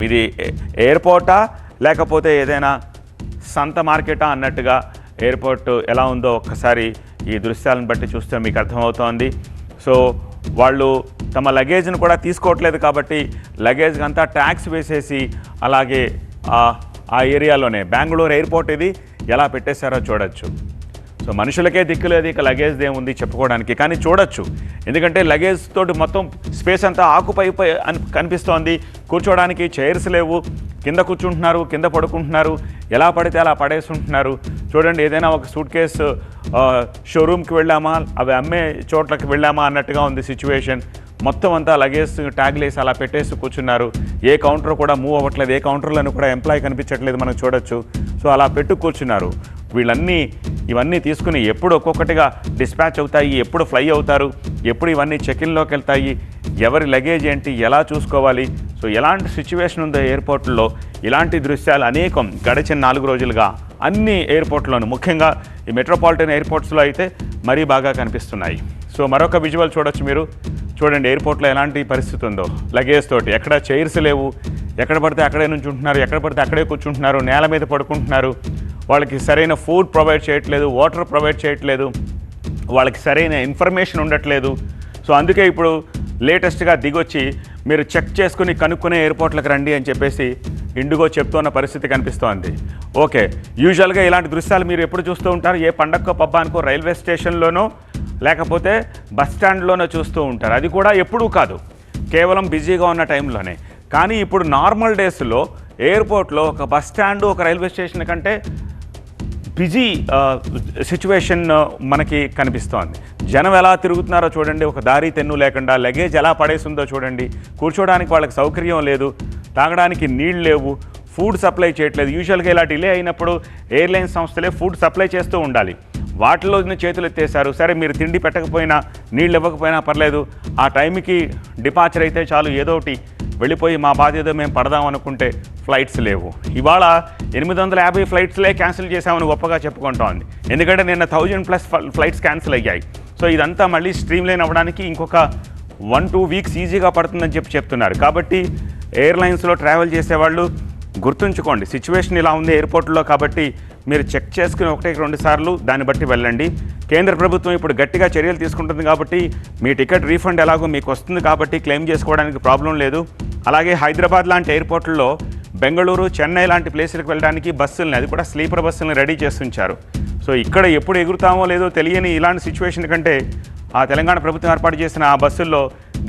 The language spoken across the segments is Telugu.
ఇది ఎయిర్పోర్టా లేకపోతే ఏదైనా సంత మార్కెటా అన్నట్టుగా ఎయిర్పోర్ట్ ఎలా ఉందో ఒక్కసారి ఈ దృశ్యాలను బట్టి చూస్తే మీకు అర్థమవుతోంది. సో వాళ్ళు తమ లగేజ్ను కూడా తీసుకోవట్లేదు కాబట్టి లగేజ్కి అంతా ట్యాక్స్ వేసేసి అలాగే ఆ ఏరియాలోనే బెంగళూరు ఎయిర్పోర్ట్ ఇది ఎలా పెట్టేశారో చూడొచ్చు. సో మనుషులకే దిక్కులేదు, ఇక లగేజ్ ఏముంది చెప్పుకోవడానికి, కానీ చూడొచ్చు. ఎందుకంటే లగేజ్ తోటి మొత్తం స్పేస్ అంతా ఆకుపై కనిపిస్తోంది. కూర్చోవడానికి చైర్స్ లేవు, కింద కూర్చుంటున్నారు, కింద పడుకుంటున్నారు, ఎలా పడితే అలా పడేస్తుంటున్నారు. చూడండి, ఏదైనా ఒక సూట్ కేసు షోరూమ్కి వెళ్ళామా, అవి అమ్మే చోట్లకి వెళ్ళామా అన్నట్టుగా ఉంది సిచ్యువేషన్. మొత్తం అంతా లగేజ్ ట్యాగ్లు వేసి అలా పెట్టేసి కూర్చున్నారు. ఏ కౌంటర్ కూడా మూవ్ అవ్వట్లేదు, ఏ కౌంటర్లను కూడా ఎంప్లాయీ కనిపించట్లేదు, మనం చూడొచ్చు. సో అలా పెట్టు కూర్చున్నారు. ఇవన్నీ తీసుకుని ఎప్పుడు ఒక్కొక్కటిగా డిస్పాచ్ అవుతాయి, ఎప్పుడు ఫ్లై అవుతారు, ఎప్పుడు ఇవన్నీ చెకిన్లోకి వెళ్తాయి, ఎవరి లగేజ్ ఏంటి, ఎలా చూసుకోవాలి. సో ఎలాంటి సిచ్యువేషన్ ఉందో ఎయిర్పోర్ట్లో, ఇలాంటి దృశ్యాలు అనేకం గడిచిన 4 రోజులుగా అన్ని ఎయిర్పోర్ట్లోనూ, ముఖ్యంగా ఈ మెట్రోపాలిటన్ ఎయిర్పోర్ట్స్లో అయితే మరీ బాగా కనిపిస్తున్నాయి. సో మరొక విజువల్ చూడొచ్చు మీరు. చూడండి ఎయిర్పోర్ట్లో ఎలాంటి పరిస్థితి ఉందో. లగేజ్ తోటి ఎక్కడ చైర్స్ లేవు, ఎక్కడ పడితే అక్కడే నుంచి ఉంటున్నారు, ఎక్కడ పడితే అక్కడే కూర్చుంటున్నారు, నేల మీద పడుకుంటున్నారు. వాళ్ళకి సరైన ఫుడ్ ప్రొవైడ్ చేయట్లేదు, వాటర్ ప్రొవైడ్ చేయట్లేదు, వాళ్ళకి సరైన ఇన్ఫర్మేషన్ ఉండట్లేదు. సో అందుకే ఇప్పుడు లేటెస్ట్గా దిగొచ్చి మీరు చెక్ చేసుకుని కనుక్కునే ఎయిర్పోర్ట్లకు రండి అని చెప్పేసి ఇండిగో చెప్తున్న పరిస్థితి కనిపిస్తోంది. ఓకే, యూజువల్గా ఇలాంటి దృశ్యాలు మీరు ఎప్పుడు చూస్తూ ఉంటారు? ఏ పండగకో పబ్బానికో రైల్వే స్టేషన్లోనో లేకపోతే బస్ స్టాండ్లోనో చూస్తూ ఉంటారు. అది కూడా ఎప్పుడూ కాదు, కేవలం బిజీగా ఉన్న టైంలోనే. కానీ ఇప్పుడు నార్మల్ డేస్లో ఎయిర్పోర్ట్లో ఒక బస్ స్టాండు, ఒక రైల్వే స్టేషన్ కంటే బిజీ సిచ్యువేషన్ మనకి కనిపిస్తోంది. జనం ఎలా తిరుగుతున్నారో చూడండి, ఒక దారి తెన్ను లేకుండా. లగేజ్ ఎలా పడేసిందో చూడండి. కూర్చోడానికి వాళ్ళకి సౌకర్యం లేదు, తాగడానికి నీళ్ళు లేవు, ఫుడ్ సప్లై చేయట్లేదు. యూజువల్గా ఇలా డిలే అయినప్పుడు ఎయిర్లైన్స్ సంస్థలే ఫుడ్ సప్లై చేస్తూ ఉండాలి. వాటిలో చేతులు ఎత్తేసారు. సరే, మీరు తిండి పెట్టకపోయినా, నీళ్ళు ఇవ్వకపోయినా పర్లేదు, ఆ టైంకి డిపార్చర్ అయితే చాలు, ఏదో ఒకటి వెళ్ళిపోయి మా బాధ ఏదో మేము పడదాం అనుకుంటే ఫ్లైట్స్ లేవు. ఇవాళ 850 ఫ్లైట్స్లే క్యాన్సిల్ చేశామని గొప్పగా చెప్పుకుంటోంది. ఎందుకంటే నిన్న 1000+ ఫ్లైట్స్ క్యాన్సిల్ అయ్యాయి. సో ఇదంతా మళ్ళీ స్ట్రీమ్ లైన్ అవ్వడానికి ఇంకొక 1-2 వీక్స్ ఈజీగా పడుతుందని చెప్తున్నారు. కాబట్టి ఎయిర్లైన్స్లో ట్రావెల్ చేసేవాళ్ళు గుర్తుంచుకోండి, సిచ్యువేషన్ ఇలా ఉంది ఎయిర్పోర్ట్లో. కాబట్టి మీరు చెక్ చేసుకుని 1-2 సార్లు దాన్ని బట్టి వెళ్ళండి. కేంద్ర ప్రభుత్వం ఇప్పుడు గట్టిగా చర్యలు తీసుకుంటుంది కాబట్టి మీ టికెట్ రీఫండ్ ఎలాగో మీకు వస్తుంది కాబట్టి క్లెయిమ్ చేసుకోవడానికి ప్రాబ్లం లేదు. అలాగే హైదరాబాద్ లాంటి ఎయిర్పోర్ట్లో బెంగళూరు, చెన్నై లాంటి ప్లేసులకు వెళ్ళడానికి బస్సుల్ని, అది కూడా స్లీపర్ బస్సులను రెడీ చేస్తుంచారు. సో ఇక్కడ ఎప్పుడు ఎగురుతామో లేదో తెలియని ఇలాంటి సిచ్యువేషన్ కంటే ఆ తెలంగాణ ప్రభుత్వం ఏర్పాటు చేసిన ఆ బస్సుల్లో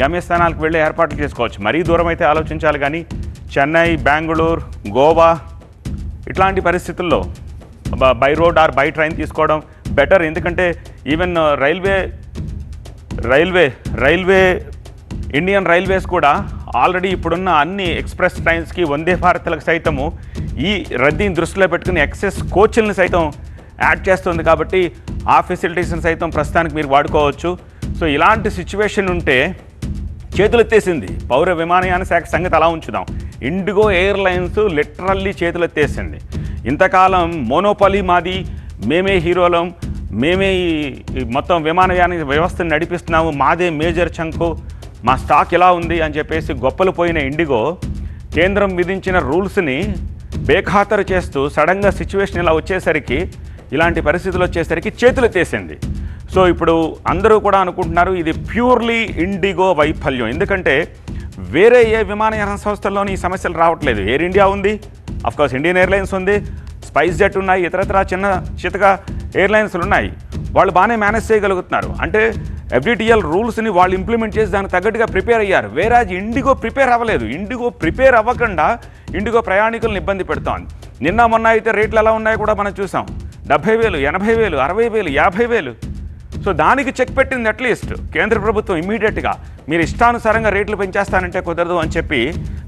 గమ్యస్థానాలకు వెళ్ళే ఏర్పాట్లు చేసుకోవచ్చు. మరీ దూరం అయితే ఆలోచించాలి, కానీ చెన్నై, బెంగళూరు, గోవా ఇట్లాంటి పరిస్థితుల్లో by road or by train తీసుకోవడం బెటర్. ఎందుకంటే ఈవెన్ రైల్వే ఇండియన్ రైల్వేస్ కూడా ఆల్రెడీ ఇప్పుడున్న అన్ని ఎక్స్ప్రెస్ ట్రైన్స్కి, వందే భారత్లకు సైతము ఈ రద్దీని దృష్టిలో పెట్టుకుని ఎక్సెస్ కోచ్లను సైతం యాడ్ చేస్తుంది. కాబట్టి ఆ ఫెసిలిటీస్ని సైతం ప్రస్తుతానికి మీరు వాడుకోవచ్చు. సో ఇలాంటి సిచ్యువేషన్ ఉంటే చేతులెత్తేసింది పౌర విమానయాన శాఖ సంగతి అలా ఉంచుదాం. ఇండిగో ఎయిర్లైన్స్ లిటరల్లీ చేతులెత్తేసింది. ఇంతకాలం మోనోపాలీ మాది, మేమే హీరోలం, మేమే ఈ మొత్తం విమానయాన వ్యవస్థను నడిపిస్తున్నాము, మాదే మేజర్ చంకు, మా స్టాక్ ఎలా ఉంది అని చెప్పేసి గొప్పలు పోయిన ఇండిగో కేంద్రం విధించిన రూల్స్ని బేఖాతరు చేస్తూ సడన్గా సిచ్యువేషన్ ఇలా వచ్చేసరికి, ఇలాంటి పరిస్థితులు వచ్చేసరికి చేతులెత్తేసింది. సో ఇప్పుడు అందరూ కూడా అనుకుంటున్నారు ఇది ప్యూర్లీ ఇండిగో వైఫల్యం. ఎందుకంటే వేరే ఏ విమానయాన సంస్థల్లోని ఈ సమస్యలు రావట్లేదు. ఎయిర్ ఇండియా ఉంది, అఫ్కోర్స్ ఇండియన్ ఎయిర్లైన్స్ ఉంది, స్పైస్ జెట్ ఉన్నాయి, ఇతరత్ర చిన్న చితగా ఎయిర్లైన్స్లు ఉన్నాయి. వాళ్ళు బాగానే మేనేజ్ చేయగలుగుతున్నారు. అంటే FDTL రూల్స్ని వాళ్ళు ఇంప్లిమెంట్ చేసి దానికి తగ్గట్టుగా ప్రిపేర్ అయ్యారు. వేరాజ్ ఇండిగో ప్రిపేర్ అవ్వలేదు. ఇండిగో ప్రిపేర్ అవ్వకుండా ఇండిగో ప్రయాణికులను ఇబ్బంది పెడుతోంది. నిన్న మొన్న అయితే రేట్లు ఎలా ఉన్నాయో కూడా మనం చూసాం. 70,000, 80,000, 60,000, 50,000. సో దానికి చెక్ పెట్టింది అట్లీస్ట్ కేంద్ర ప్రభుత్వం. ఇమ్మీడియట్గా మీరు ఇష్టానుసారంగా రేట్లు పెంచేస్తానంటే కుదరదు అని చెప్పి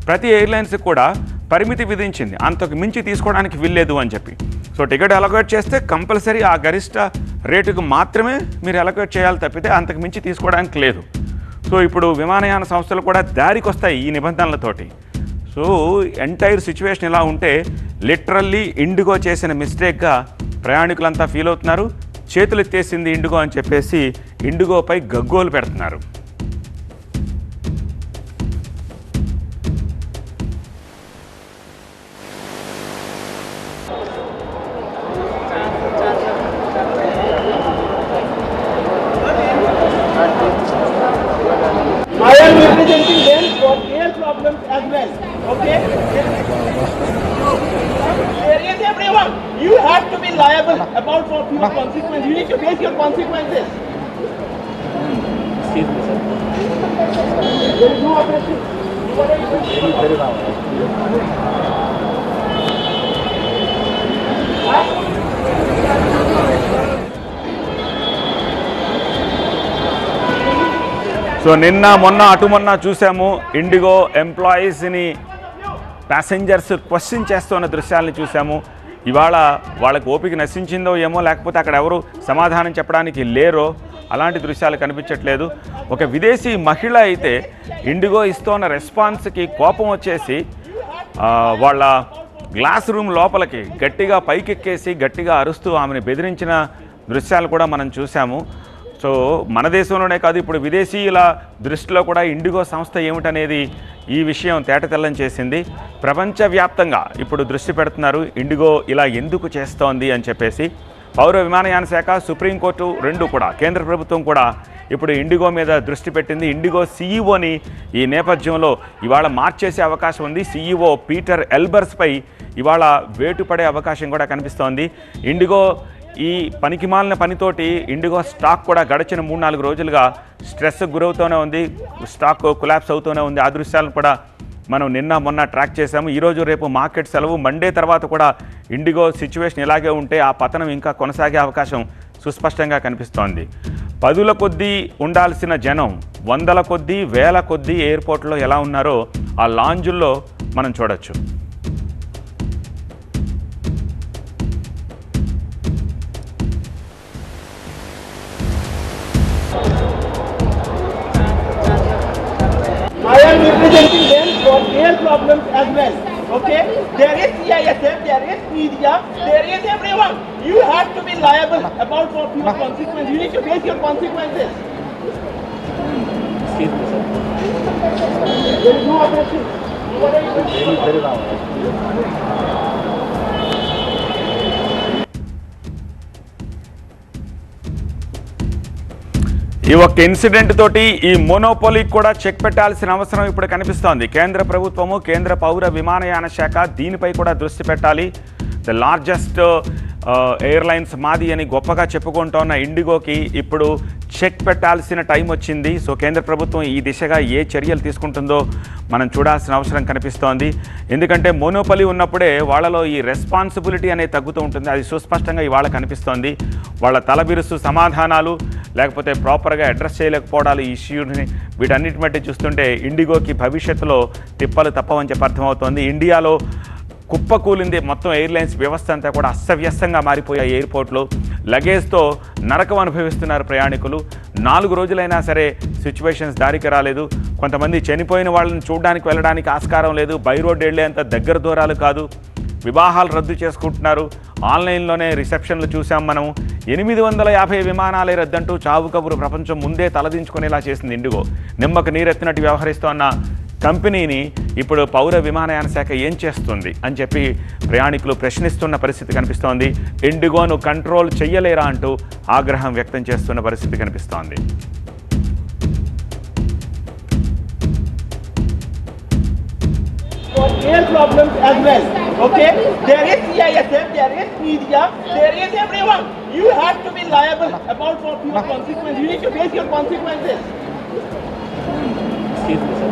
ప్రతి ఎయిర్లైన్స్కి కూడా పరిమితి విధించింది. అంతకు మించి తీసుకోవడానికి వీల్లేదు అని చెప్పి. సో టికెట్ అలొకేట్ చేస్తే కంపల్సరీ ఆ గరిష్ట రేటుకు మాత్రమే మీరు అలొకేట్ చేయాలి తప్పితే అంతకు మించి తీసుకోవడానికి లేదు. సో ఇప్పుడు విమానయాన సంస్థలు కూడా దారికి వస్తాయి ఈ నిబంధనలతోటి. సో ఎంటైర్ సిచ్యువేషన్ ఇలా ఉంటే లిటరల్లీ ఇండిగో చేసిన మిస్టేక్గా ప్రయాణికులంతా ఫీల్ అవుతున్నారు. చేతులెత్తేసింది ఇండిగో అని చెప్పేసి ఇండిగోపై గగ్గోలు పెడుతున్నారు. Okay? There is everyone. You have to be liable about for your consequences. You need to face your consequences. Excuse me, sir. There is no operation. What are you so నిన్న మొన్న అటు మొన్న చూసాము ఇండిగో ఎంప్లాయీస్ని ప్యాసింజర్స్ క్వశ్చన్ చేస్తున్న దృశ్యాలను చూసాము. ఇవాళ వాళ్ళకి ఓపిక నశించిందో ఏమో, లేకపోతే అక్కడ ఎవరు సమాధానం చెప్పడానికి లేరో అలాంటి దృశ్యాలు కనిపించట్లేదు. ఒక విదేశీ మహిళ అయితే ఇండిగో ఇస్తున్న రెస్పాన్స్కి కోపం వచ్చేసి వాళ్ళ గ్లాస్ రూమ్ లోపలికి గట్టిగా పైకెక్కేసి గట్టిగా అరుస్తూ ఆమెను బెదిరించిన దృశ్యాలు కూడా మనం చూసాము. సో మన దేశంలోనే కాదు, ఇప్పుడు విదేశీయుల దృష్టిలో కూడా ఇండిగో సంస్థ ఏమిటనేది ఈ విషయం తేటతెల్లం చేసింది. ప్రపంచవ్యాప్తంగా ఇప్పుడు దృష్టి పెడుతున్నారు ఇండిగో ఇలా ఎందుకు చేస్తోంది అని చెప్పేసి. పౌర విమానయాన శాఖ, సుప్రీంకోర్టు రెండు కూడా, కేంద్ర ప్రభుత్వం కూడా ఇప్పుడు ఇండిగో మీద దృష్టి పెట్టింది. ఇండిగో సీఈఓని ఈ నేపథ్యంలో ఇవాళ మార్చేసే అవకాశం ఉంది. సీఈఓ పీటర్ ఎల్బర్స్పై ఇవాళ వేటు పడే అవకాశం కూడా కనిపిస్తోంది. ఇండిగో ఈ పనికిమాలిన పనితోటి ఇండిగో స్టాక్ కూడా గడిచిన 3-4 రోజులుగా స్ట్రెస్కి గురవుతూనే ఉంది, స్టాక్ కొలాప్స్ అవుతూనే ఉంది. ఆ దృశ్యాలను కూడా మనం నిన్న మొన్న ట్రాక్ చేశాము. ఈరోజు రేపు మార్కెట్ సెలవు, మండే తర్వాత కూడా ఇండిగో సిచ్యువేషన్ ఇలాగే ఉంటే ఆ పతనం ఇంకా కొనసాగే అవకాశం సుస్పష్టంగా కనిపిస్తోంది. పదుల కొద్దీ ఉండాల్సిన జనం వందల కొద్దీ వేల కొద్దీ ఎయిర్పోర్ట్లో ఎలా ఉన్నారో ఆ లాంజుల్లో మనం చూడొచ్చు. I am representing them for their problems as well. Okay? There is CISF, there is media, there is everyone. You have to be liable about for your consequences. You need to face your consequences. Excuse me, sir. There is no operation. What are you doing? ఈ ఒక్క ఇన్సిడెంట్ తోటి ఈ మోనోపోలీకి కూడా చెక్ పెట్టాల్సిన అవసరం ఇప్పుడు కనిపిస్తోంది. కేంద్ర ప్రభుత్వము, కేంద్ర పౌర విమానయాన శాఖ దీనిపై కూడా దృష్టి పెట్టాలి. ద లార్జెస్ట్ ఎయిర్లైన్స్ మాది అని గొప్పగా చెప్పుకుంటున్న ఇండిగోకి ఇప్పుడు చెక్ పెట్టాల్సిన టైం వచ్చింది. సో కేంద్ర ప్రభుత్వం ఈ దిశగా ఏ చర్యలు తీసుకుంటుందో మనం చూడాల్సిన అవసరం కనిపిస్తోంది. ఎందుకంటే మోనోపలి ఉన్నప్పుడే వాళ్ళలో ఈ రెస్పాన్సిబిలిటీ అనేది తగ్గుతూ ఉంటుంది. అది సుస్పష్టంగా ఇవాళ కనిపిస్తోంది. వాళ్ళ తలబిరుసు సమాధానాలు, లేకపోతే ప్రాపర్గా అడ్రస్ చేయలేకపోవడాలు, ఈ ఇష్యూని వీటన్నిటి బట్టి చూస్తుంటే ఇండిగోకి భవిష్యత్తులో తిప్పలు తప్పవని చెప్పి అర్థమవుతోంది. ఇండియాలో కుప్పకూలింది మొత్తం ఎయిర్లైన్స్ వ్యవస్థ అంతా కూడా అస్తవ్యస్తంగా మారిపోయే ఎయిర్పోర్ట్లు. లగేజ్తో నరకం అనుభవిస్తున్నారు ప్రయాణికులు. 4 రోజులైనా సరే సిచ్యువేషన్స్ దారికి రాలేదు. కొంతమంది చనిపోయిన వాళ్ళని చూడడానికి వెళ్ళడానికి ఆస్కారం లేదు. బై రోడ్ వెళ్ళేంత దగ్గర దూరాలు కాదు. వివాహాలు రద్దు చేసుకుంటున్నారు. ఆన్లైన్లోనే రిసెప్షన్లు చూసాం మనం. 850 విమానాలే రద్దంటూ చావు కబురు ప్రపంచం ముందే తలదించుకునేలా చేసింది ఇండిగో. నిమ్మకు నీరెత్తినట్టు వ్యవహరిస్తోన్న కంపెనీని ఇప్పుడు పౌర విమానయాన శాఖ ఏం చేస్తుంది అని చెప్పి ప్రయాణికులు ప్రశ్నిస్తున్న పరిస్థితి కనిపిస్తోంది. ఇండిగోను కంట్రోల్ చెయ్యలేరా అంటూ ఆగ్రహం వ్యక్తం చేస్తున్న పరిస్థితి కనిపిస్తోంది. For their problems as well. Okay? There is CISF, there is media, there is everyone. You have to be liable about for your consequences. You need to face your consequences. Excuse me, sir.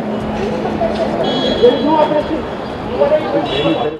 There is no operation. What are you doing?